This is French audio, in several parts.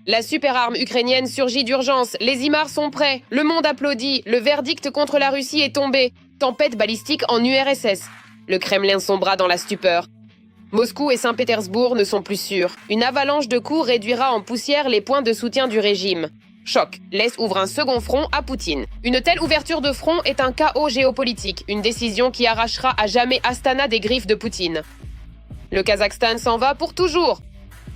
La superarme ukrainienne surgit d'urgence, les IMAR sont prêts, le monde applaudit, le verdict contre la Russie est tombé. Tempête balistique en URSS. Le Kremlin sombra dans la stupeur. Moscou et Saint-Pétersbourg ne sont plus sûrs. Une avalanche de coups réduira en poussière les points de soutien du régime. Choc. L'Est ouvre un second front à Poutine. Une telle ouverture de front est un chaos géopolitique, une décision qui arrachera à jamais Astana des griffes de Poutine. Le Kazakhstan s'en va pour toujours.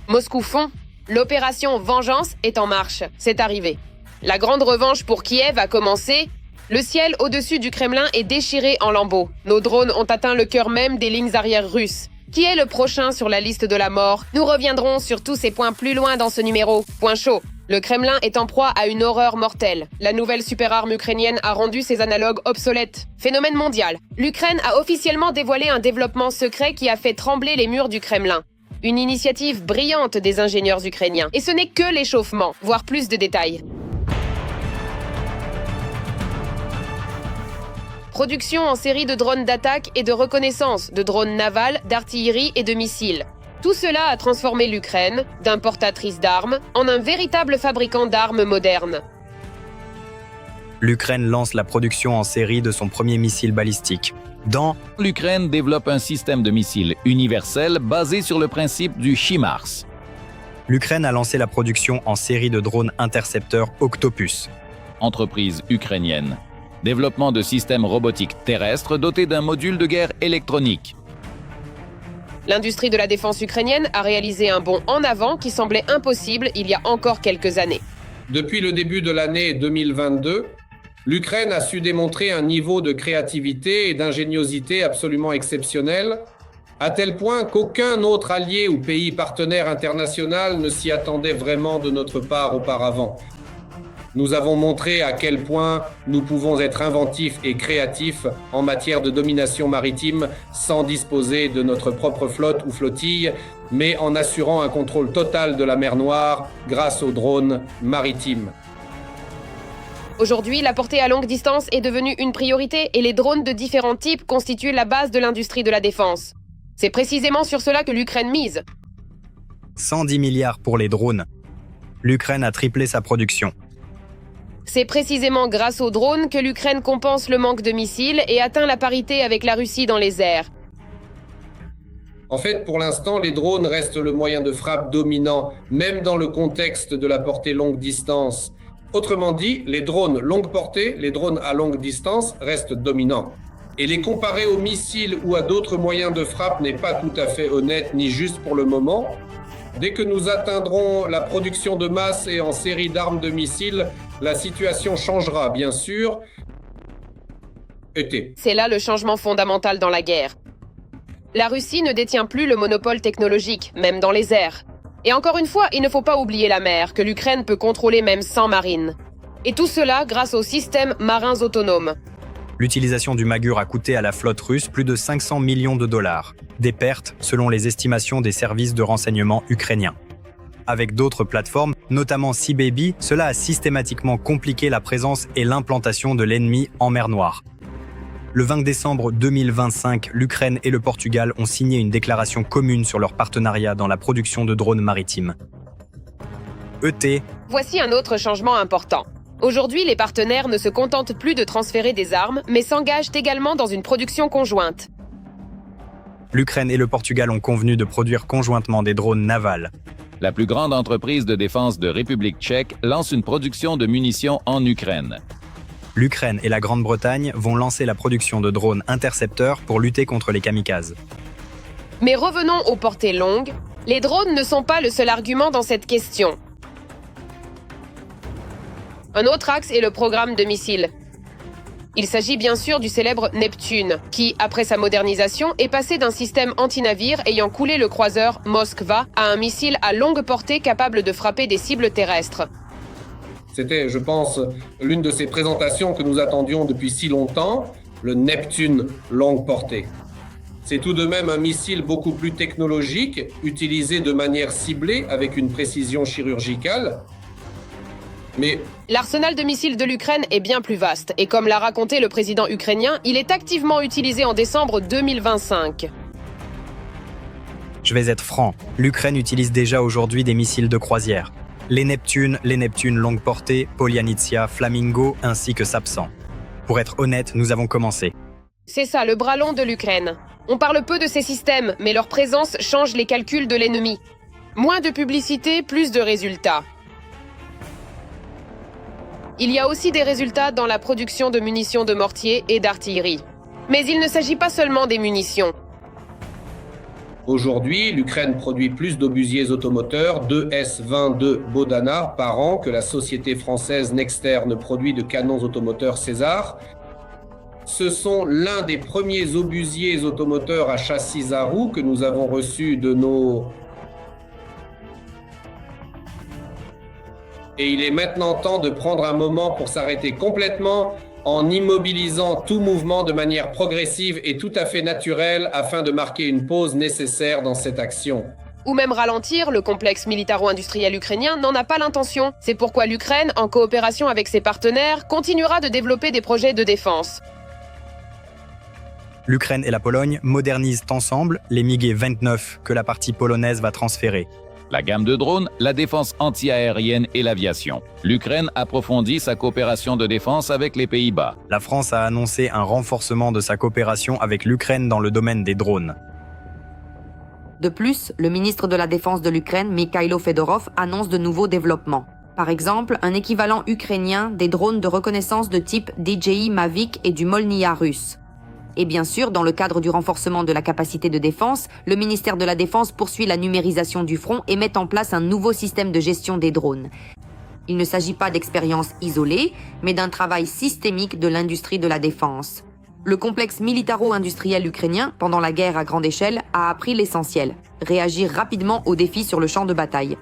Moscou fond. L'opération Vengeance est en marche. C'est arrivé. La grande revanche pour Kiev a commencé. Le ciel au-dessus du Kremlin est déchiré en lambeaux. Nos drones ont atteint le cœur même des lignes arrières russes. Qui est le prochain sur la liste de la mort? Nous reviendrons sur tous ces points plus loin dans ce numéro. Point chaud. Le Kremlin est en proie à une horreur mortelle. La nouvelle superarme ukrainienne a rendu ses analogues obsolètes. Phénomène mondial. L'Ukraine a officiellement dévoilé un développement secret qui a fait trembler les murs du Kremlin. Une initiative brillante des ingénieurs ukrainiens. Et ce n'est que l'échauffement, voire plus de détails. Production en série de drones d'attaque et de reconnaissance, de drones navals, d'artillerie et de missiles. Tout cela a transformé l'Ukraine, d'importatrice d'armes, en un véritable fabricant d'armes modernes. L'Ukraine lance la production en série de son premier missile balistique. L'Ukraine développe un système de missiles universel basé sur le principe du HIMARS. L'Ukraine a lancé la production en série de drones intercepteurs Octopus. Entreprise ukrainienne. Développement de systèmes robotiques terrestres dotés d'un module de guerre électronique. L'industrie de la défense ukrainienne a réalisé un bond en avant qui semblait impossible il y a encore quelques années. Depuis le début de l'année 2022, l'Ukraine a su démontrer un niveau de créativité et d'ingéniosité absolument exceptionnel, à tel point qu'aucun autre allié ou pays partenaire international ne s'y attendait vraiment de notre part auparavant. Nous avons montré à quel point nous pouvons être inventifs et créatifs en matière de domination maritime sans disposer de notre propre flotte ou flottille, mais en assurant un contrôle total de la mer Noire grâce aux drones maritimes. Aujourd'hui, la portée à longue distance est devenue une priorité et les drones de différents types constituent la base de l'industrie de la défense. C'est précisément sur cela que l'Ukraine mise. 110 milliards pour les drones. L'Ukraine a triplé sa production. C'est précisément grâce aux drones que l'Ukraine compense le manque de missiles et atteint la parité avec la Russie dans les airs. En fait, pour l'instant, les drones restent le moyen de frappe dominant, même dans le contexte de la portée longue distance. Autrement dit, les drones longue portée, les drones à longue distance restent dominants. Et les comparer aux missiles ou à d'autres moyens de frappe n'est pas tout à fait honnête ni juste pour le moment. Dès que nous atteindrons la production de masse et en série d'armes de missiles, la situation changera, bien sûr. C'est là le changement fondamental dans la guerre. La Russie ne détient plus le monopole technologique, même dans les airs. Et encore une fois, il ne faut pas oublier la mer, que l'Ukraine peut contrôler même sans marine. Et tout cela grâce aux systèmes marins autonomes. L'utilisation du Magur a coûté à la flotte russe plus de 500 millions de dollars. Des pertes, selon les estimations des services de renseignement ukrainiens. Avec d'autres plateformes, notamment Sea Baby, cela a systématiquement compliqué la présence et l'implantation de l'ennemi en mer Noire. Le 20 décembre 2025, l'Ukraine et le Portugal ont signé une déclaration commune sur leur partenariat dans la production de drones maritimes. Voici un autre changement important. Aujourd'hui, les partenaires ne se contentent plus de transférer des armes, mais s'engagent également dans une production conjointe. L'Ukraine et le Portugal ont convenu de produire conjointement des drones navals. La plus grande entreprise de défense de République tchèque lance une production de munitions en Ukraine. L'Ukraine et la Grande-Bretagne vont lancer la production de drones intercepteurs pour lutter contre les kamikazes. Mais revenons aux portées longues. Les drones ne sont pas le seul argument dans cette question. Un autre axe est le programme de missiles. Il s'agit bien sûr du célèbre Neptune, qui, après sa modernisation, est passé d'un système anti-navire ayant coulé le croiseur Moskva à un missile à longue portée capable de frapper des cibles terrestres. C'était, je pense, l'une de ces présentations que nous attendions depuis si longtemps, le Neptune longue portée. C'est tout de même un missile beaucoup plus technologique, utilisé de manière ciblée avec une précision chirurgicale. Mais l'arsenal de missiles de l'Ukraine est bien plus vaste, et comme l'a raconté le président ukrainien, il est activement utilisé en décembre 2025. Je vais être franc, l'Ukraine utilise déjà aujourd'hui des missiles de croisière. les Neptunes longue portée, Polyanitsia, Flamingo ainsi que Sapsan. Pour être honnête, nous avons commencé. C'est ça, le bras long de l'Ukraine. On parle peu de ces systèmes, mais leur présence change les calculs de l'ennemi. Moins de publicité, plus de résultats. Il y a aussi des résultats dans la production de munitions de mortier et d'artillerie. Mais il ne s'agit pas seulement des munitions. Aujourd'hui, l'Ukraine produit plus d'obusiers automoteurs, 2S-22 Bodana par an que la société française Nexter ne produit de canons automoteurs César. Ce sont l'un des premiers obusiers automoteurs à châssis à roues que nous avons reçus de nos... Et il est maintenant temps de prendre un moment pour s'arrêter complètement en immobilisant tout mouvement de manière progressive et tout à fait naturelle afin de marquer une pause nécessaire dans cette action. Ou même ralentir, le complexe militaro-industriel ukrainien n'en a pas l'intention. C'est pourquoi l'Ukraine, en coopération avec ses partenaires, continuera de développer des projets de défense. L'Ukraine et la Pologne modernisent ensemble les MiG-29 que la partie polonaise va transférer. La gamme de drones, la défense anti-aérienne et l'aviation. L'Ukraine approfondit sa coopération de défense avec les Pays-Bas. La France a annoncé un renforcement de sa coopération avec l'Ukraine dans le domaine des drones. De plus, le ministre de la Défense de l'Ukraine, Mikhailo Fedorov, annonce de nouveaux développements. Par exemple, un équivalent ukrainien des drones de reconnaissance de type DJI Mavic et du Molniya russe. Et bien sûr, dans le cadre du renforcement de la capacité de défense, le ministère de la Défense poursuit la numérisation du front et met en place un nouveau système de gestion des drones. Il ne s'agit pas d'expériences isolées, mais d'un travail systémique de l'industrie de la défense. Le complexe militaro-industriel ukrainien, pendant la guerre à grande échelle, a appris l'essentiel: réagir rapidement aux défis sur le champ de bataille.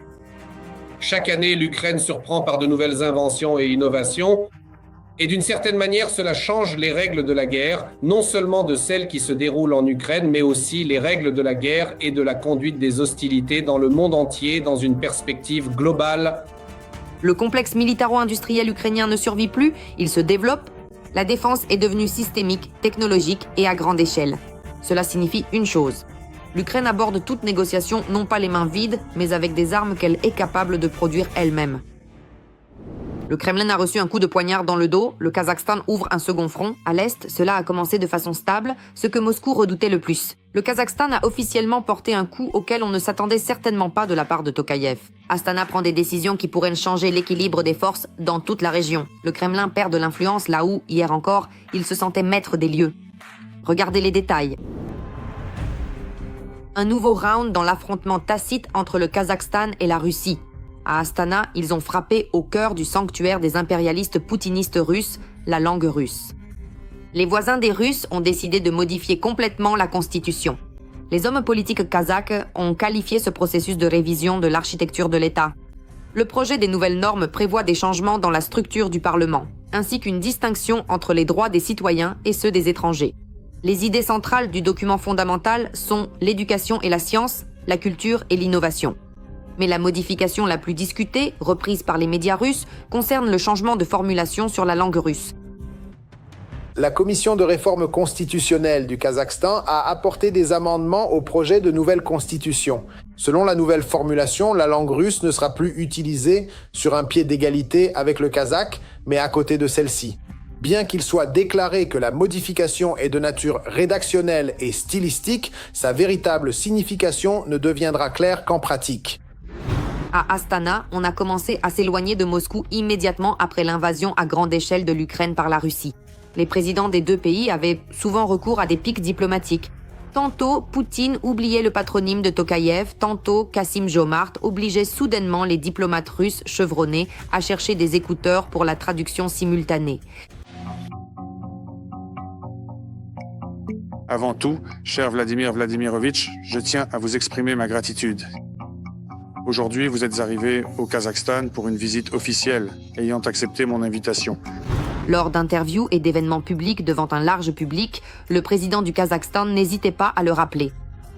Chaque année, l'Ukraine surprend par de nouvelles inventions et innovations. Et d'une certaine manière, cela change les règles de la guerre, non seulement de celles qui se déroulent en Ukraine, mais aussi les règles de la guerre et de la conduite des hostilités dans le monde entier, dans une perspective globale. Le complexe militaro-industriel ukrainien ne survit plus, il se développe. La défense est devenue systémique, technologique et à grande échelle. Cela signifie une chose: l'Ukraine aborde toute négociation non pas les mains vides, mais avec des armes qu'elle est capable de produire elle-même. Le Kremlin a reçu un coup de poignard dans le dos, le Kazakhstan ouvre un second front. À l'est, cela a commencé de façon stable, ce que Moscou redoutait le plus. Le Kazakhstan a officiellement porté un coup auquel on ne s'attendait certainement pas de la part de Tokayev. Astana prend des décisions qui pourraient changer l'équilibre des forces dans toute la région. Le Kremlin perd de l'influence là où, hier encore, il se sentait maître des lieux. Regardez les détails. Un nouveau round dans l'affrontement tacite entre le Kazakhstan et la Russie. À Astana, ils ont frappé au cœur du sanctuaire des impérialistes poutinistes russes, la langue russe. Les voisins des Russes ont décidé de modifier complètement la constitution. Les hommes politiques kazakhs ont qualifié ce processus de révision de l'architecture de l'État. Le projet des nouvelles normes prévoit des changements dans la structure du Parlement, ainsi qu'une distinction entre les droits des citoyens et ceux des étrangers. Les idées centrales du document fondamental sont l'éducation et la science, la culture et l'innovation. Mais la modification la plus discutée, reprise par les médias russes, concerne le changement de formulation sur la langue russe. La commission de réforme constitutionnelle du Kazakhstan a apporté des amendements au projet de nouvelle constitution. Selon la nouvelle formulation, la langue russe ne sera plus utilisée sur un pied d'égalité avec le kazakh, mais à côté de celle-ci. Bien qu'il soit déclaré que la modification est de nature rédactionnelle et stylistique, sa véritable signification ne deviendra claire qu'en pratique. À Astana, on a commencé à s'éloigner de Moscou immédiatement après l'invasion à grande échelle de l'Ukraine par la Russie. Les présidents des deux pays avaient souvent recours à des pics diplomatiques. Tantôt, Poutine oubliait le patronyme de Tokayev, tantôt Kassim-Jomart obligeait soudainement les diplomates russes chevronnés à chercher des écouteurs pour la traduction simultanée. Avant tout, cher Vladimir Vladimirovitch, je tiens à vous exprimer ma gratitude. Aujourd'hui, vous êtes arrivé au Kazakhstan pour une visite officielle, ayant accepté mon invitation. Lors d'interviews et d'événements publics devant un large public, le président du Kazakhstan n'hésitait pas à le rappeler.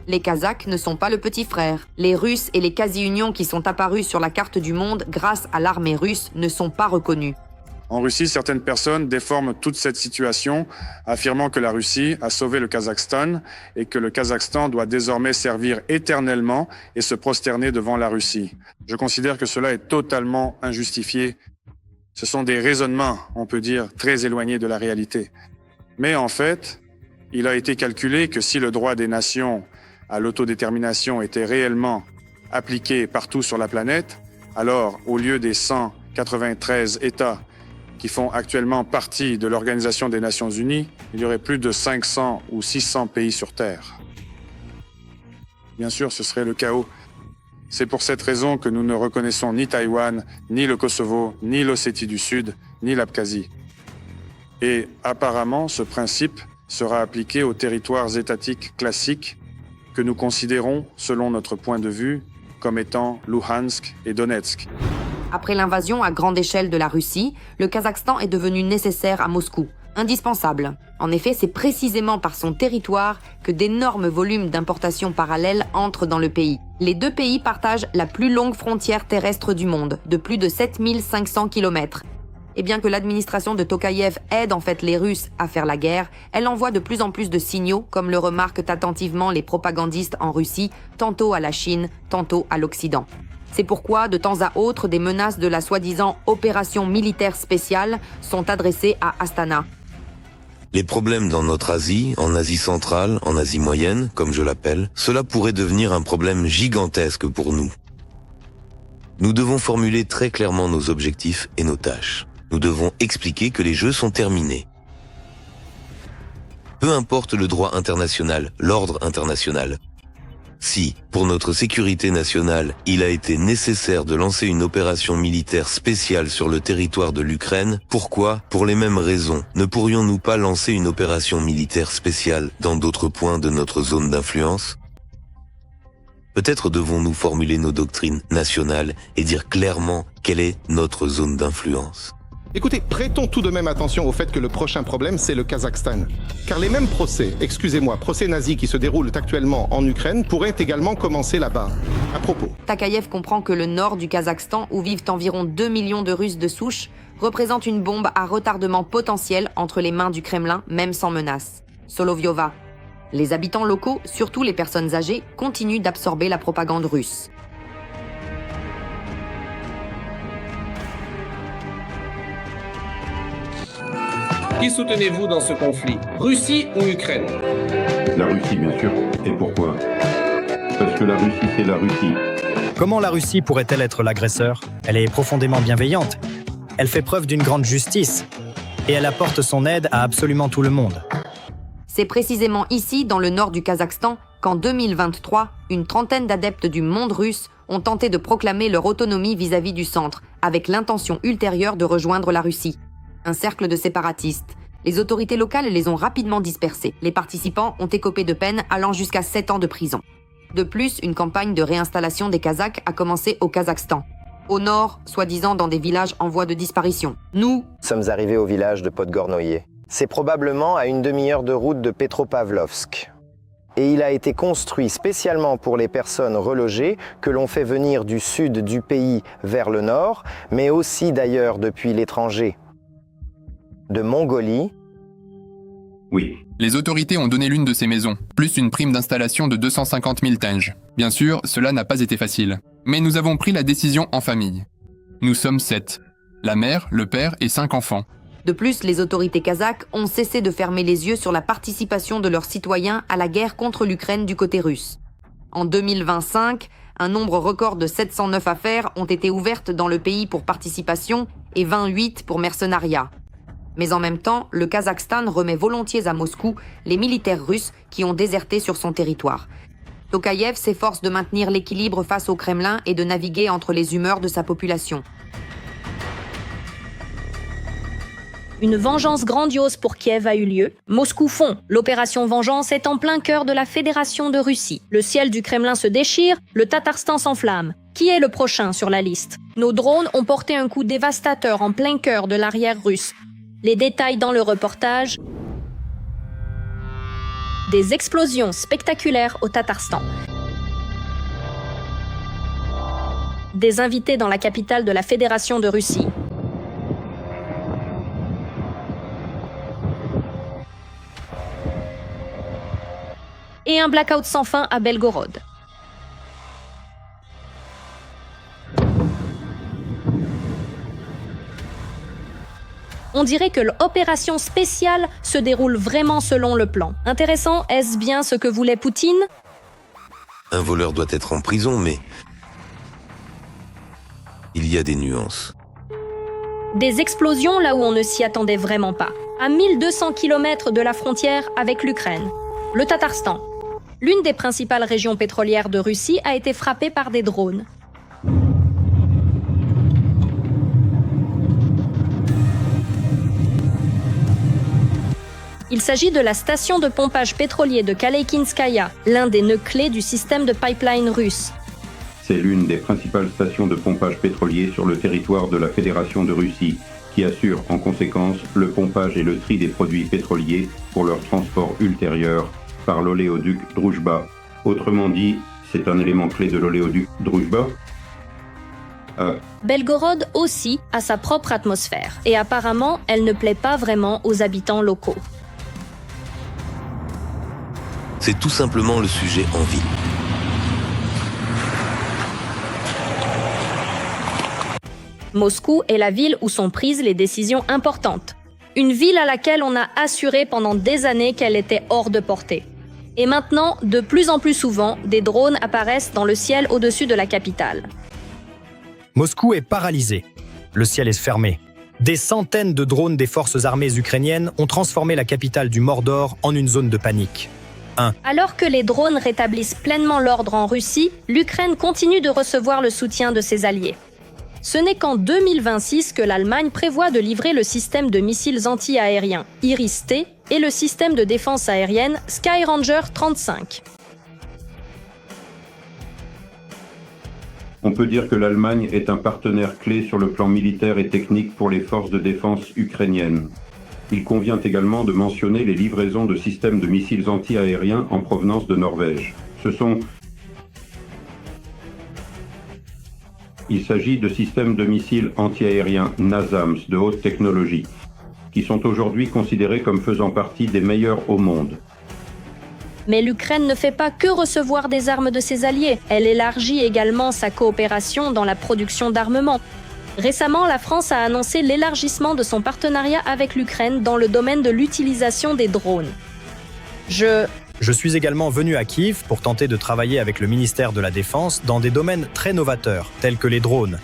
Les Kazakhs ne sont pas le petit frère. Les Russes et les quasi-unions qui sont apparus sur la carte du monde grâce à l'armée russe ne sont pas reconnus. En Russie, certaines personnes déforment toute cette situation, affirmant que la Russie a sauvé le Kazakhstan et que le Kazakhstan doit désormais servir éternellement et se prosterner devant la Russie. Je considère que cela est totalement injustifié. Ce sont des raisonnements, on peut dire, très éloignés de la réalité. Mais en fait, il a été calculé que si le droit des nations à l'autodétermination était réellement appliqué partout sur la planète, alors au lieu des 193 États qui font actuellement partie de l'Organisation des Nations Unies, il y aurait plus de 500 ou 600 pays sur Terre. Bien sûr, ce serait le chaos. C'est pour cette raison que nous ne reconnaissons ni Taïwan, ni le Kosovo, ni l'Ossétie du Sud, ni l'Abkhazie. Et apparemment, ce principe sera appliqué aux territoires étatiques classiques que nous considérons, selon notre point de vue, comme étant Luhansk et Donetsk. Après l'invasion à grande échelle de la Russie, le Kazakhstan est devenu nécessaire à Moscou, indispensable. En effet, c'est précisément par son territoire que d'énormes volumes d'importations parallèles entrent dans le pays. Les deux pays partagent la plus longue frontière terrestre du monde, de plus de 7500 km. Et bien que l'administration de Tokayev aide en fait les Russes à faire la guerre, elle envoie de plus en plus de signaux, comme le remarquent attentivement les propagandistes en Russie, tantôt à la Chine, tantôt à l'Occident. C'est pourquoi, de temps à autre, des menaces de la soi-disant opération militaire spéciale sont adressées à Astana. Les problèmes dans notre Asie, en Asie centrale, en Asie moyenne, comme je l'appelle, cela pourrait devenir un problème gigantesque pour nous. Nous devons formuler très clairement nos objectifs et nos tâches. Nous devons expliquer que les jeux sont terminés. Peu importe le droit international, l'ordre international. Si, pour notre sécurité nationale, il a été nécessaire de lancer une opération militaire spéciale sur le territoire de l'Ukraine, pourquoi, pour les mêmes raisons, ne pourrions-nous pas lancer une opération militaire spéciale dans d'autres points de notre zone d'influence ? Peut-être devons-nous formuler nos doctrines nationales et dire clairement quelle est notre zone d'influence. Écoutez, prêtons tout de même attention au fait que le prochain problème, c'est le Kazakhstan. Car les mêmes procès nazis qui se déroulent actuellement en Ukraine pourraient également commencer là-bas. À propos. Tokayev comprend que le nord du Kazakhstan, où vivent environ 2 millions de Russes de souche, représente une bombe à retardement potentiel entre les mains du Kremlin, même sans menace. Solovyova. Les habitants locaux, surtout les personnes âgées, continuent d'absorber la propagande russe. Qui soutenez-vous dans ce conflit? Russie ou Ukraine? La Russie, bien sûr. Et pourquoi? Parce que la Russie, c'est la Russie. Comment la Russie pourrait-elle être l'agresseur? Elle est profondément bienveillante. Elle fait preuve d'une grande justice. Et elle apporte son aide à absolument tout le monde. C'est précisément ici, dans le nord du Kazakhstan, qu'en 2023, une trentaine d'adeptes du monde russe ont tenté de proclamer leur autonomie vis-à-vis du centre, avec l'intention ultérieure de rejoindre la Russie. Un cercle de séparatistes. Les autorités locales les ont rapidement dispersés. Les participants ont écopé de peines allant jusqu'à 7 ans de prison. De plus, une campagne de réinstallation des Kazakhs a commencé au Kazakhstan. Au nord, soi-disant dans des villages en voie de disparition. Nous sommes arrivés au village de Podgornoye. C'est probablement à une demi-heure de route de Petropavlovsk. Et il a été construit spécialement pour les personnes relogées que l'on fait venir du sud du pays vers le nord, mais aussi d'ailleurs depuis l'étranger. De Mongolie. Oui. Les autorités ont donné l'une de ces maisons, plus une prime d'installation de 250 000 tenges. Bien sûr, cela n'a pas été facile. Mais nous avons pris la décision en famille. Nous sommes 7. La mère, le père et 5 enfants. De plus, les autorités kazakhs ont cessé de fermer les yeux sur la participation de leurs citoyens à la guerre contre l'Ukraine du côté russe. En 2025, un nombre record de 709 affaires ont été ouvertes dans le pays pour participation et 28 pour mercenariat. Mais en même temps, le Kazakhstan remet volontiers à Moscou les militaires russes qui ont déserté sur son territoire. Tokayev s'efforce de maintenir l'équilibre face au Kremlin et de naviguer entre les humeurs de sa population. Une vengeance grandiose pour Kiev a eu lieu. Moscou fond. L'opération Vengeance est en plein cœur de la Fédération de Russie. Le ciel du Kremlin se déchire, le Tatarstan s'enflamme. Qui est le prochain sur la liste? Nos drones ont porté un coup dévastateur en plein cœur de l'arrière russe. Les détails dans le reportage. Des explosions spectaculaires au Tatarstan. Des invités dans la capitale de la Fédération de Russie. et un blackout sans fin à Belgorod. On dirait que l'opération spéciale se déroule vraiment selon le plan. Intéressant, est-ce bien ce que voulait Poutine ? Un voleur doit être en prison, mais il y a des nuances. Des explosions là où on ne s'y attendait vraiment pas. À 1200 km de la frontière avec l'Ukraine, le Tatarstan, l'une des principales régions pétrolières de Russie, a été frappée par des drones. Il s'agit de la station de pompage pétrolier de Kaleikinskaya, l'un des nœuds clés du système de pipeline russe. C'est l'une des principales stations de pompage pétrolier sur le territoire de la Fédération de Russie, qui assure en conséquence le pompage et le tri des produits pétroliers pour leur transport ultérieur par l'oléoduc Droujba. Autrement dit, c'est un élément clé de l'oléoduc Droujba. Belgorod aussi a sa propre atmosphère, et apparemment, elle ne plaît pas vraiment aux habitants locaux. C'est tout simplement le sujet en ville. Moscou est la ville où sont prises les décisions importantes. Une ville à laquelle on a assuré pendant des années qu'elle était hors de portée. Et maintenant, de plus en plus souvent, des drones apparaissent dans le ciel au-dessus de la capitale. Moscou est paralysé. Le ciel est fermé. Des centaines de drones des forces armées ukrainiennes ont transformé la capitale du Mordor en une zone de panique. Alors que les drones rétablissent pleinement l'ordre en Russie, l'Ukraine continue de recevoir le soutien de ses alliés. Ce n'est qu'en 2026 que l'Allemagne prévoit de livrer le système de missiles anti-aériens Iris-T et le système de défense aérienne Skyranger 35. On peut dire que l'Allemagne est un partenaire clé sur le plan militaire et technique pour les forces de défense ukrainiennes. Il convient également de mentionner les livraisons de systèmes de missiles anti-aériens en provenance de Norvège. Il s'agit de systèmes de missiles anti-aériens NASAMS de haute technologie, qui sont aujourd'hui considérés comme faisant partie des meilleurs au monde. Mais l'Ukraine ne fait pas que recevoir des armes de ses alliés, elle élargit également sa coopération dans la production d'armement. Récemment, la France a annoncé l'élargissement de son partenariat avec l'Ukraine dans le domaine de l'utilisation des drones. Je suis également venu à Kiev pour tenter de travailler avec le ministère de la Défense dans des domaines très novateurs, tels que les drones.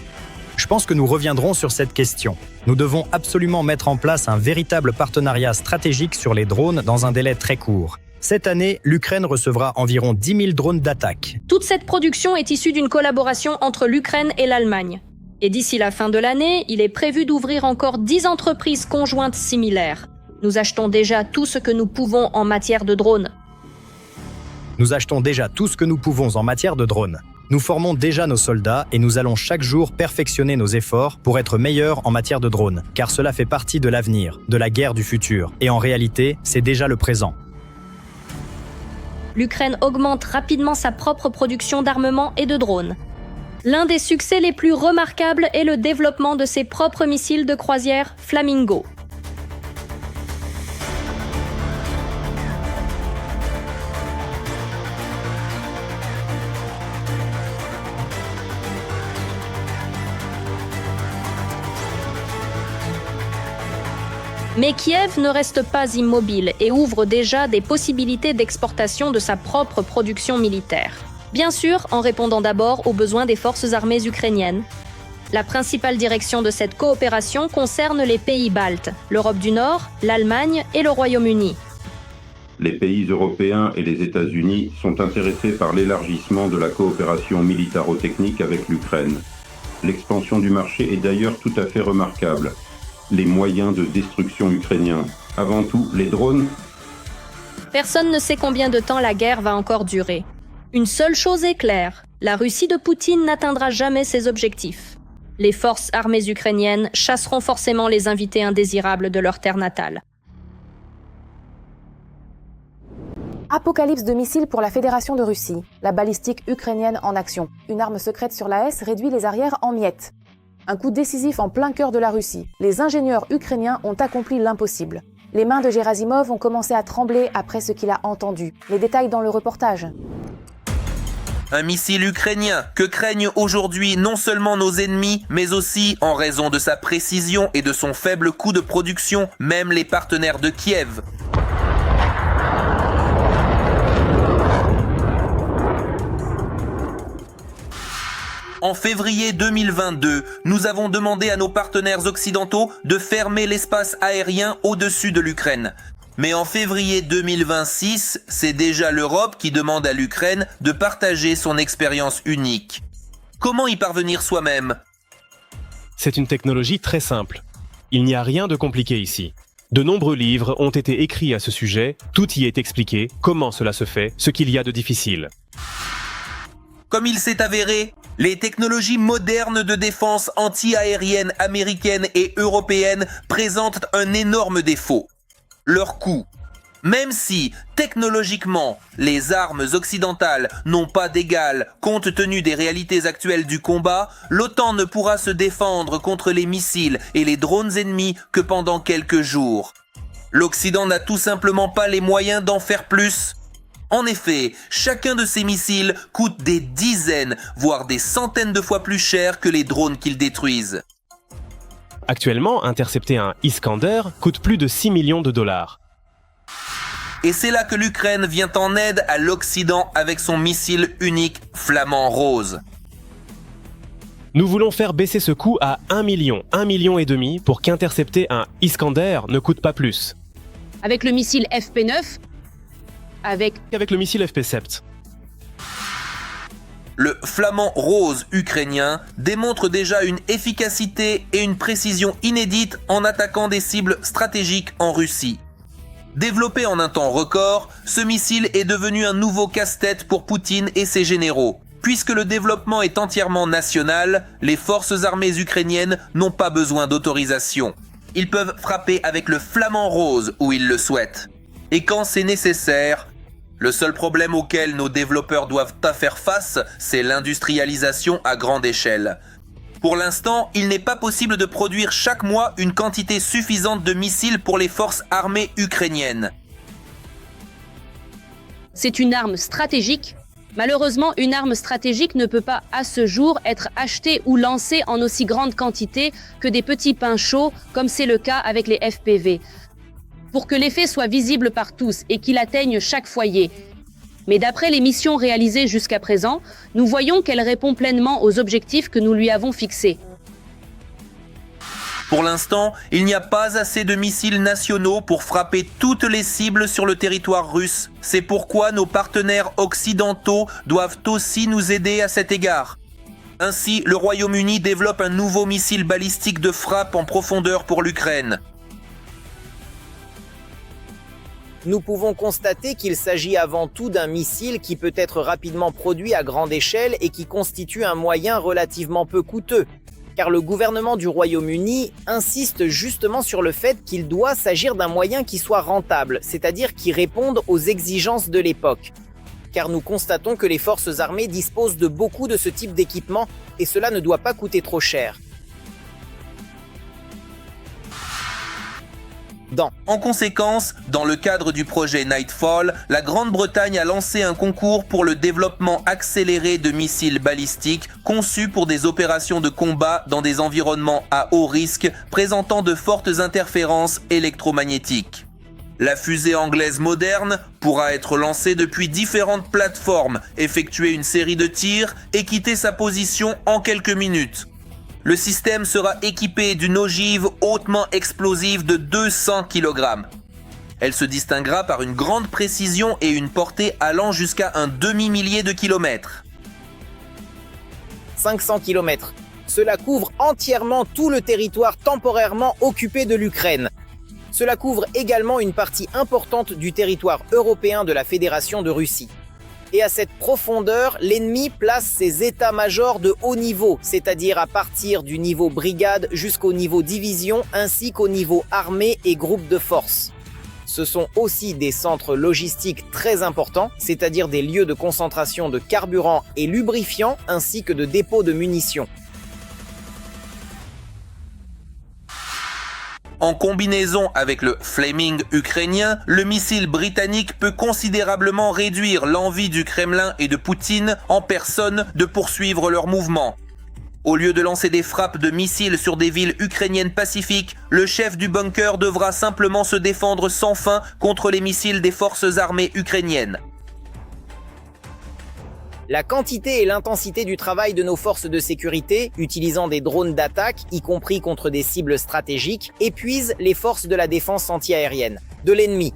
Je pense que nous reviendrons sur cette question. Nous devons absolument mettre en place un véritable partenariat stratégique sur les drones dans un délai très court. Cette année, l'Ukraine recevra environ 10 000 drones d'attaque. Toute cette production est issue d'une collaboration entre l'Ukraine et l'Allemagne. Et d'ici la fin de l'année, il est prévu d'ouvrir encore 10 entreprises conjointes similaires. Nous achetons déjà tout ce que nous pouvons en matière de drones. Nous achetons déjà tout ce que nous pouvons en matière de drones. Nous formons déjà nos soldats et nous allons chaque jour perfectionner nos efforts pour être meilleurs en matière de drones, car cela fait partie de l'avenir, de la guerre du futur. Et en réalité, c'est déjà le présent. L'Ukraine augmente rapidement sa propre production d'armement et de drones. L'un des succès les plus remarquables est le développement de ses propres missiles de croisière Flamingo. Mais Kiev ne reste pas immobile et ouvre déjà des possibilités d'exportation de sa propre production militaire. Bien sûr, en répondant d'abord aux besoins des forces armées ukrainiennes. La principale direction de cette coopération concerne les pays baltes, l'Europe du Nord, l'Allemagne et le Royaume-Uni. Les pays européens et les États-Unis sont intéressés par l'élargissement de la coopération militaro-technique avec l'Ukraine. L'expansion du marché est d'ailleurs tout à fait remarquable. Les moyens de destruction ukrainiens, avant tout les drones. Personne ne sait combien de temps la guerre va encore durer. Une seule chose est claire, la Russie de Poutine n'atteindra jamais ses objectifs. Les forces armées ukrainiennes chasseront forcément les invités indésirables de leur terre natale. Apocalypse de missiles pour la Fédération de Russie. La balistique ukrainienne en action. Une arme secrète sur l'AES réduit les arrières en miettes. Un coup décisif en plein cœur de la Russie. Les ingénieurs ukrainiens ont accompli l'impossible. Les mains de Gerasimov ont commencé à trembler après ce qu'il a entendu. Les détails dans le reportage. Un missile ukrainien que craignent aujourd'hui non seulement nos ennemis, mais aussi, en raison de sa précision et de son faible coût de production, même les partenaires de Kiev. En février 2022, nous avons demandé à nos partenaires occidentaux de fermer l'espace aérien au-dessus de l'Ukraine. Mais en février 2026, c'est déjà l'Europe qui demande à l'Ukraine de partager son expérience unique. Comment y parvenir soi-même ? C'est une technologie très simple. Il n'y a rien de compliqué ici. De nombreux livres ont été écrits à ce sujet, tout y est expliqué, comment cela se fait, ce qu'il y a de difficile. Comme il s'est avéré, les technologies modernes de défense anti-aérienne américaines et européennes présentent un énorme défaut. Leur coût. Même si, technologiquement, les armes occidentales n'ont pas d'égal compte tenu des réalités actuelles du combat, l'OTAN ne pourra se défendre contre les missiles et les drones ennemis que pendant quelques jours. L'Occident n'a tout simplement pas les moyens d'en faire plus. En effet, chacun de ces missiles coûte des dizaines, voire des centaines de fois plus cher que les drones qu'ils détruisent. Actuellement, intercepter un Iskander coûte plus de 6 millions de dollars. Et c'est là que l'Ukraine vient en aide à l'Occident avec son missile unique Flamand Rose. Nous voulons faire baisser ce coût à 1 million et demi pour qu'intercepter un Iskander ne coûte pas plus. Avec le missile FP9, avec le missile FP7. Le Flamand Rose ukrainien démontre déjà une efficacité et une précision inédites en attaquant des cibles stratégiques en Russie. Développé en un temps record, ce missile est devenu un nouveau casse-tête pour Poutine et ses généraux. Puisque le développement est entièrement national, les forces armées ukrainiennes n'ont pas besoin d'autorisation. Ils peuvent frapper avec le Flamand Rose où ils le souhaitent. Et quand c'est nécessaire, le seul problème auquel nos développeurs doivent faire face, c'est l'industrialisation à grande échelle. Pour l'instant, il n'est pas possible de produire chaque mois une quantité suffisante de missiles pour les forces armées ukrainiennes. C'est une arme stratégique. Malheureusement, une arme stratégique ne peut pas, à ce jour, être achetée ou lancée en aussi grande quantité que des petits pains chauds, comme c'est le cas avec les FPV. Pour que l'effet soit visible par tous et qu'il atteigne chaque foyer. Mais d'après les missions réalisées jusqu'à présent, nous voyons qu'elle répond pleinement aux objectifs que nous lui avons fixés. Pour l'instant, il n'y a pas assez de missiles nationaux pour frapper toutes les cibles sur le territoire russe. C'est pourquoi nos partenaires occidentaux doivent aussi nous aider à cet égard. Ainsi, le Royaume-Uni développe un nouveau missile balistique de frappe en profondeur pour l'Ukraine. Nous pouvons constater qu'il s'agit avant tout d'un missile qui peut être rapidement produit à grande échelle et qui constitue un moyen relativement peu coûteux. Car le gouvernement du Royaume-Uni insiste justement sur le fait qu'il doit s'agir d'un moyen qui soit rentable, c'est-à-dire qui réponde aux exigences de l'époque. Car nous constatons que les forces armées disposent de beaucoup de ce type d'équipement et cela ne doit pas coûter trop cher. En conséquence, dans le cadre du projet Nightfall, la Grande-Bretagne a lancé un concours pour le développement accéléré de missiles balistiques conçus pour des opérations de combat dans des environnements à haut risque présentant de fortes interférences électromagnétiques. La fusée anglaise moderne pourra être lancée depuis différentes plateformes, effectuer une série de tirs et quitter sa position en quelques minutes. Le système sera équipé d'une ogive hautement explosive de 200 kg. Elle se distinguera par une grande précision et une portée allant jusqu'à un demi-millier de kilomètres. 500 km. Cela couvre entièrement tout le territoire temporairement occupé de l'Ukraine. Cela couvre également une partie importante du territoire européen de la Fédération de Russie. Et à cette profondeur, l'ennemi place ses états-majors de haut niveau, c'est-à-dire à partir du niveau brigade jusqu'au niveau division, ainsi qu'au niveau armée et groupe de force. Ce sont aussi des centres logistiques très importants, c'est-à-dire des lieux de concentration de carburant et lubrifiants, ainsi que de dépôts de munitions. En combinaison avec le Flaming ukrainien, le missile britannique peut considérablement réduire l'envie du Kremlin et de Poutine en personne de poursuivre leur mouvement. Au lieu de lancer des frappes de missiles sur des villes ukrainiennes pacifiques, le chef du bunker devra simplement se défendre sans fin contre les missiles des forces armées ukrainiennes. La quantité et l'intensité du travail de nos forces de sécurité, utilisant des drones d'attaque, y compris contre des cibles stratégiques, épuisent les forces de la défense antiaérienne, de l'ennemi.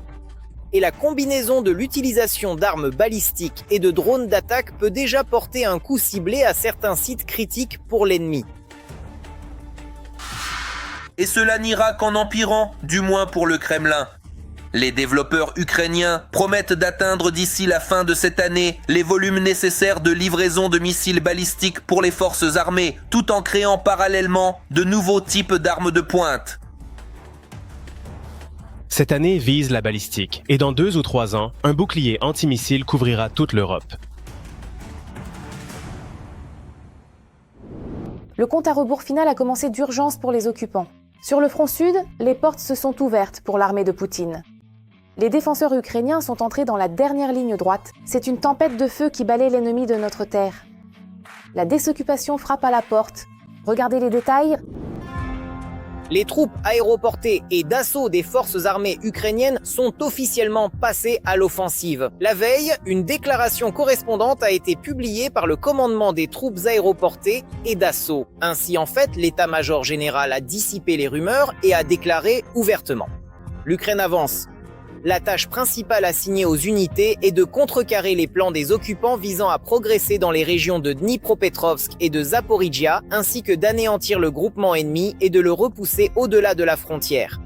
Et la combinaison de l'utilisation d'armes balistiques et de drones d'attaque peut déjà porter un coup ciblé à certains sites critiques pour l'ennemi. Et cela n'ira qu'en empirant, du moins pour le Kremlin. Les développeurs ukrainiens promettent d'atteindre d'ici la fin de cette année les volumes nécessaires de livraison de missiles balistiques pour les forces armées, tout en créant parallèlement de nouveaux types d'armes de pointe. Cette année vise la balistique, et dans 2 ou 3 ans, un bouclier antimissile couvrira toute l'Europe. Le compte à rebours final a commencé d'urgence pour les occupants. Sur le front sud, les portes se sont ouvertes pour l'armée de Poutine. Les défenseurs ukrainiens sont entrés dans la dernière ligne droite. C'est une tempête de feu qui balaie l'ennemi de notre terre. La désoccupation frappe à la porte. Regardez les détails. Les troupes aéroportées et d'assaut des forces armées ukrainiennes sont officiellement passées à l'offensive. La veille, une déclaration correspondante a été publiée par le commandement des troupes aéroportées et d'assaut. Ainsi, en fait, l'état-major général a dissipé les rumeurs et a déclaré ouvertement. L'Ukraine avance. La tâche principale assignée aux unités est de contrecarrer les plans des occupants visant à progresser dans les régions de Dnipropetrovsk et de Zaporijia, ainsi que d'anéantir le groupement ennemi et de le repousser au-delà de la frontière.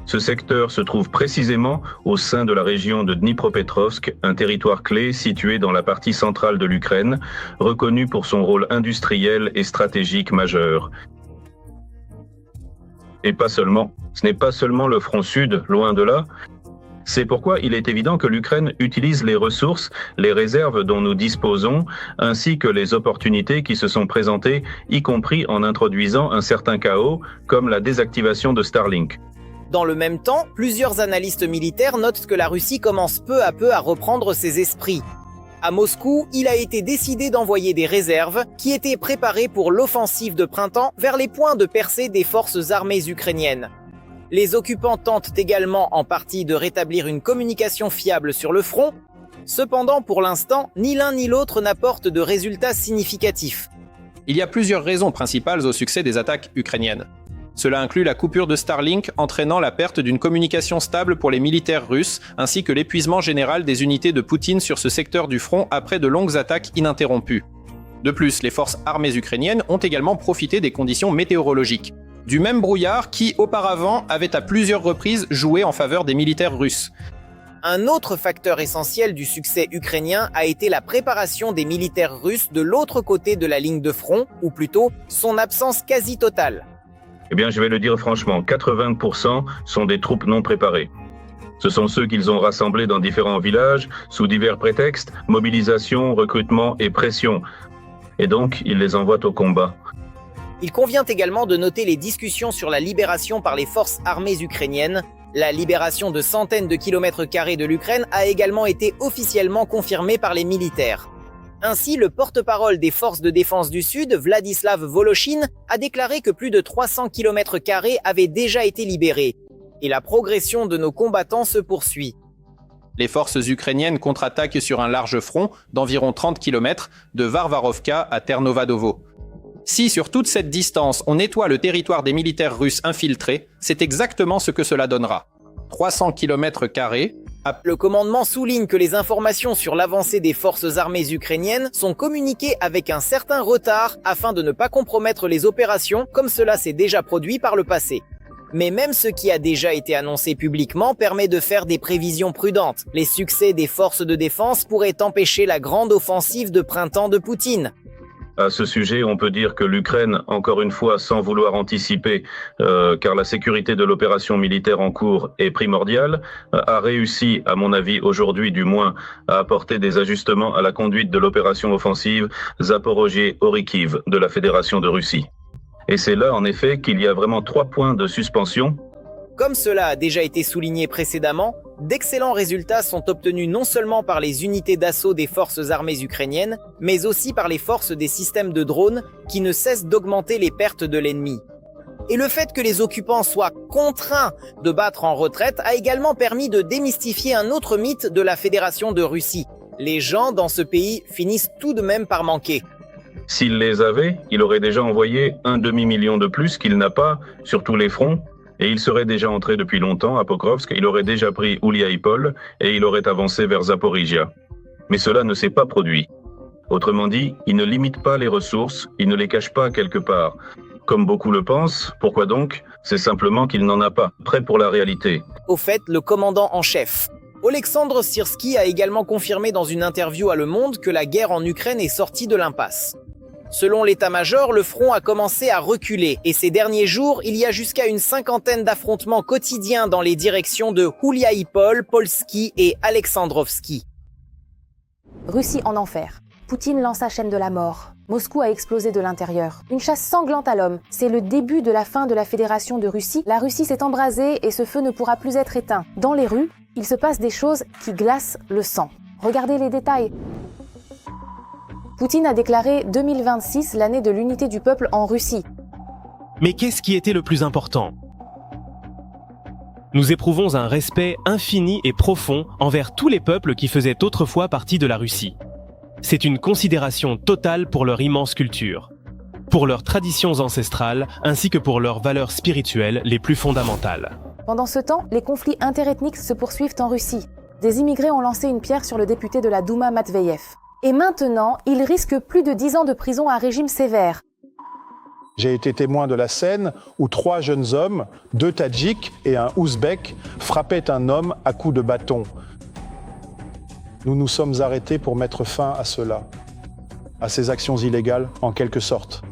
Ce secteur se trouve précisément au sein de la région de Dnipropetrovsk, un territoire clé situé dans la partie centrale de l'Ukraine, reconnu pour son rôle industriel et stratégique majeur. Et pas seulement. Ce n'est pas seulement le front sud, loin de là. C'est pourquoi il est évident que l'Ukraine utilise les ressources, les réserves dont nous disposons, ainsi que les opportunités qui se sont présentées, y compris en introduisant un certain chaos, comme la désactivation de Starlink. Dans le même temps, plusieurs analystes militaires notent que la Russie commence peu à peu à reprendre ses esprits. À Moscou, il a été décidé d'envoyer des réserves qui étaient préparées pour l'offensive de printemps vers les points de percée des forces armées ukrainiennes. Les occupants tentent également en partie de rétablir une communication fiable sur le front. Cependant, pour l'instant, ni l'un ni l'autre n'apporte de résultats significatifs. Il y a plusieurs raisons principales au succès des attaques ukrainiennes. Cela inclut la coupure de Starlink entraînant la perte d'une communication stable pour les militaires russes, ainsi que l'épuisement général des unités de Poutine sur ce secteur du front après de longues attaques ininterrompues. De plus, les forces armées ukrainiennes ont également profité des conditions météorologiques. Du même brouillard qui, auparavant, avait à plusieurs reprises joué en faveur des militaires russes. Un autre facteur essentiel du succès ukrainien a été la préparation des militaires russes de l'autre côté de la ligne de front, ou plutôt son absence quasi totale. Eh bien, je vais le dire franchement, 80% sont des troupes non préparées. Ce sont ceux qu'ils ont rassemblés dans différents villages, sous divers prétextes, mobilisation, recrutement et pression. Et donc, ils les envoient au combat. Il convient également de noter les discussions sur la libération par les forces armées ukrainiennes. La libération de centaines de kilomètres carrés de l'Ukraine a également été officiellement confirmée par les militaires. Ainsi, le porte-parole des forces de défense du Sud, Vladislav Voloshin, a déclaré que plus de 300 km² avaient déjà été libérés. Et la progression de nos combattants se poursuit. Les forces ukrainiennes contre-attaquent sur un large front d'environ 30 km de Varvarovka à Ternovadovo. Si sur toute cette distance on nettoie le territoire des militaires russes infiltrés, c'est exactement ce que cela donnera. 300 km². Le commandement souligne que les informations sur l'avancée des forces armées ukrainiennes sont communiquées avec un certain retard afin de ne pas compromettre les opérations comme cela s'est déjà produit par le passé. Mais même ce qui a déjà été annoncé publiquement permet de faire des prévisions prudentes. Les succès des forces de défense pourraient empêcher la grande offensive de printemps de Poutine. À ce sujet, on peut dire que l'Ukraine, encore une fois, sans vouloir anticiper, car la sécurité de l'opération militaire en cours est primordiale, a réussi, à mon avis aujourd'hui du moins, à apporter des ajustements à la conduite de l'opération offensive Zaporojié-Orikiv de la Fédération de Russie. Et c'est là, en effet, qu'il y a vraiment 3 points de suspension. Comme cela a déjà été souligné précédemment, d'excellents résultats sont obtenus non seulement par les unités d'assaut des forces armées ukrainiennes, mais aussi par les forces des systèmes de drones qui ne cessent d'augmenter les pertes de l'ennemi. Et le fait que les occupants soient contraints de battre en retraite a également permis de démystifier un autre mythe de la Fédération de Russie. Les gens dans ce pays finissent tout de même par manquer. S'il les avait, il aurait déjà envoyé 1 demi-million de plus qu'il n'a pas sur tous les fronts, et il serait déjà entré depuis longtemps à Pokrovsk, il aurait déjà pris Ouliaïpol, et il aurait avancé vers Zaporizhia. Mais cela ne s'est pas produit. Autrement dit, il ne limite pas les ressources, il ne les cache pas quelque part. Comme beaucoup le pensent, pourquoi donc? C'est simplement qu'il n'en a pas, prêt pour la réalité. Au fait, le commandant en chef, Oleksandr Syrski, a également confirmé dans une interview à Le Monde que la guerre en Ukraine est sortie de l'impasse. Selon l'état-major, le front a commencé à reculer et ces derniers jours, il y a jusqu'à une 50aine d'affrontements quotidiens dans les directions de Ouliaïpol, Polski et Alexandrovski. Russie en enfer. Poutine lance sa chaîne de la mort. Moscou a explosé de l'intérieur. Une chasse sanglante à l'homme. C'est le début de la fin de la Fédération de Russie. La Russie s'est embrasée et ce feu ne pourra plus être éteint. Dans les rues, il se passe des choses qui glacent le sang. Regardez les détails. Poutine a déclaré 2026 l'année de l'unité du peuple en Russie. Mais qu'est-ce qui était le plus important? Nous éprouvons un respect infini et profond envers tous les peuples qui faisaient autrefois partie de la Russie. C'est une considération totale pour leur immense culture, pour leurs traditions ancestrales ainsi que pour leurs valeurs spirituelles les plus fondamentales. Pendant ce temps, les conflits interethniques se poursuivent en Russie. Des immigrés ont lancé une pierre sur le député de la Douma Matveyev. Et maintenant, il risque plus de 10 ans de prison à régime sévère. J'ai été témoin de la scène où 3 jeunes hommes, 2 Tadjiks et un Ouzbek, frappaient un homme à coups de bâton. Nous nous sommes arrêtés pour mettre fin à cela, à ces actions illégales en quelque sorte.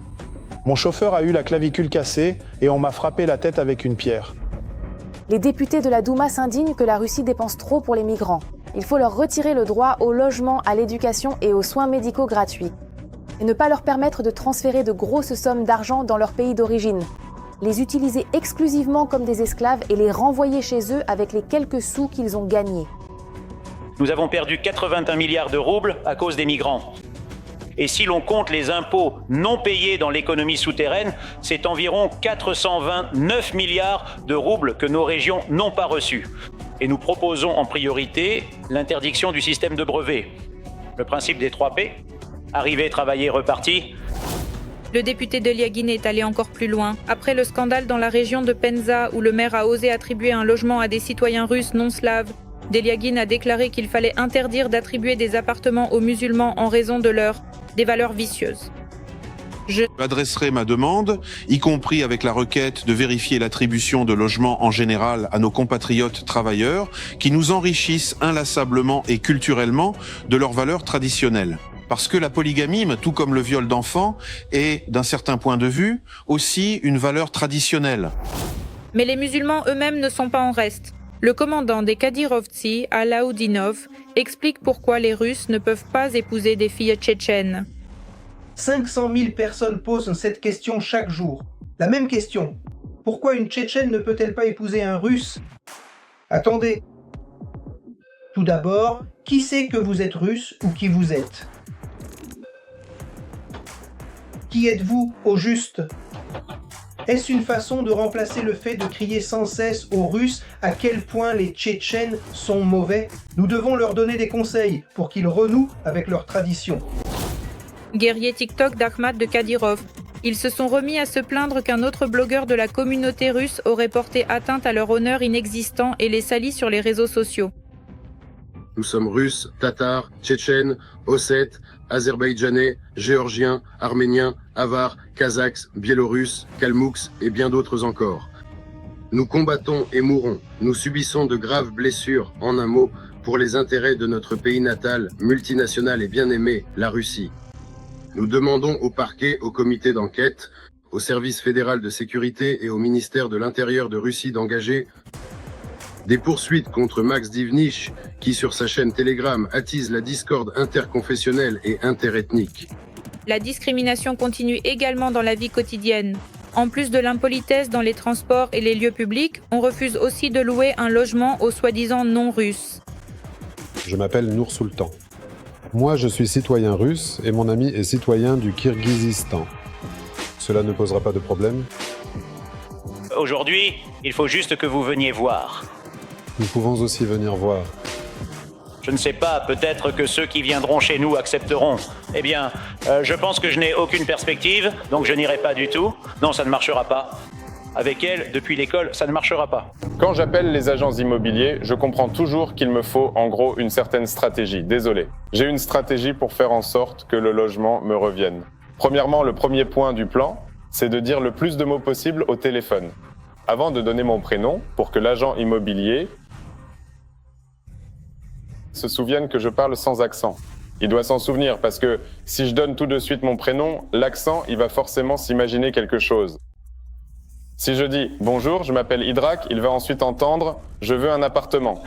Mon chauffeur a eu la clavicule cassée et on m'a frappé la tête avec une pierre. Les députés de la Douma s'indignent que la Russie dépense trop pour les migrants. Il faut leur retirer le droit au logement, à l'éducation et aux soins médicaux gratuits. Et ne pas leur permettre de transférer de grosses sommes d'argent dans leur pays d'origine. Les utiliser exclusivement comme des esclaves et les renvoyer chez eux avec les quelques sous qu'ils ont gagnés. Nous avons perdu 81 milliards de roubles à cause des migrants. Et si l'on compte les impôts non payés dans l'économie souterraine, c'est environ 429 milliards de roubles que nos régions n'ont pas reçus. Et nous proposons en priorité l'interdiction du système de brevets. Le principe des 3 P, arriver, travailler, reparti. Le député d'Eliagine est allé encore plus loin. Après le scandale dans la région de Penza où le maire a osé attribuer un logement à des citoyens russes non slaves, Deliagine a déclaré qu'il fallait interdire d'attribuer des appartements aux musulmans en raison de des valeurs vicieuses. Je adresserai ma demande, y compris avec la requête de vérifier l'attribution de logements en général à nos compatriotes travailleurs qui nous enrichissent inlassablement et culturellement de leurs valeurs traditionnelles. Parce que la polygamie, tout comme le viol d'enfants, est, d'un certain point de vue, aussi une valeur traditionnelle. Mais les musulmans eux-mêmes ne sont pas en reste. Le commandant des Kadyrovtsi, Alaoudinov, explique pourquoi les Russes ne peuvent pas épouser des filles tchétchènes. 500 000 personnes posent cette question chaque jour. La même question. Pourquoi une Tchétchène ne peut-elle pas épouser un Russe? Attendez. Tout d'abord, qui sait que vous êtes russe ou qui vous êtes? Qui êtes-vous au juste? Est-ce une façon de remplacer le fait de crier sans cesse aux Russes à quel point les Tchétchènes sont mauvais? Nous devons leur donner des conseils pour qu'ils renouent avec leurs traditions. Guerrier TikTok d'Akhmat de Kadyrov. Ils se sont remis à se plaindre qu'un autre blogueur de la communauté russe aurait porté atteinte à leur honneur inexistant et les sali sur les réseaux sociaux. Nous sommes Russes, Tatars, Tchétchènes, Ossètes, Azerbaïdjanais, Géorgiens, Arméniens, Avars, Kazakhs, Biélorusses, Kalmouks et bien d'autres encore. Nous combattons et mourons. Nous subissons de graves blessures, en un mot, pour les intérêts de notre pays natal, multinational et bien-aimé, la Russie. Nous demandons au parquet, au comité d'enquête, au service fédéral de sécurité et au ministère de l'Intérieur de Russie d'engager des poursuites contre Max Divnich, qui sur sa chaîne Telegram attise la discorde interconfessionnelle et interethnique. La discrimination continue également dans la vie quotidienne. En plus de l'impolitesse dans les transports et les lieux publics, on refuse aussi de louer un logement aux soi-disant non-russes. Je m'appelle Nour Sultan. Moi, je suis citoyen russe et mon ami est citoyen du Kirghizistan. Cela ne posera pas de problème? Aujourd'hui, il faut juste que vous veniez voir. Nous pouvons aussi venir voir. Je ne sais pas, peut-être que ceux qui viendront chez nous accepteront. Eh bien, je pense que je n'ai aucune perspective, donc je n'irai pas du tout. Non, ça ne marchera pas. Avec elle, depuis l'école, ça ne marchera pas. Quand j'appelle les agents immobiliers, je comprends toujours qu'il me faut en gros une certaine stratégie. Désolé. J'ai une stratégie pour faire en sorte que le logement me revienne. Premièrement, le premier point du plan, c'est de dire le plus de mots possible au téléphone. Avant de donner mon prénom, pour que l'agent immobilier se souvienne que je parle sans accent. Il doit s'en souvenir parce que si je donne tout de suite mon prénom, l'accent, il va forcément s'imaginer quelque chose. Si je dis « Bonjour, je m'appelle Idrak », il va ensuite entendre « Je veux un appartement ».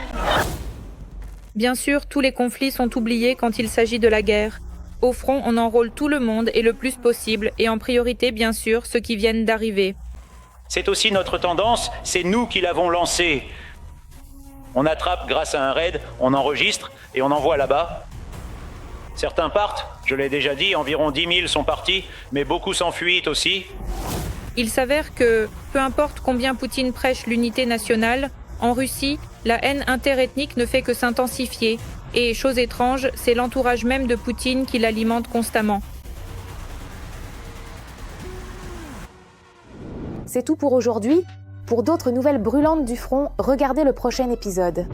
Bien sûr, tous les conflits sont oubliés quand il s'agit de la guerre. Au front, on enrôle tout le monde et le plus possible, et en priorité, bien sûr, ceux qui viennent d'arriver. C'est aussi notre tendance, c'est nous qui l'avons lancée. On attrape grâce à un raid, on enregistre et on envoie là-bas. Certains partent, je l'ai déjà dit, environ 10 000 sont partis, mais beaucoup s'enfuient aussi. Il s'avère que, peu importe combien Poutine prêche l'unité nationale, en Russie, la haine interethnique ne fait que s'intensifier. Et, chose étrange, c'est l'entourage même de Poutine qui l'alimente constamment. C'est tout pour aujourd'hui. Pour d'autres nouvelles brûlantes du front, regardez le prochain épisode.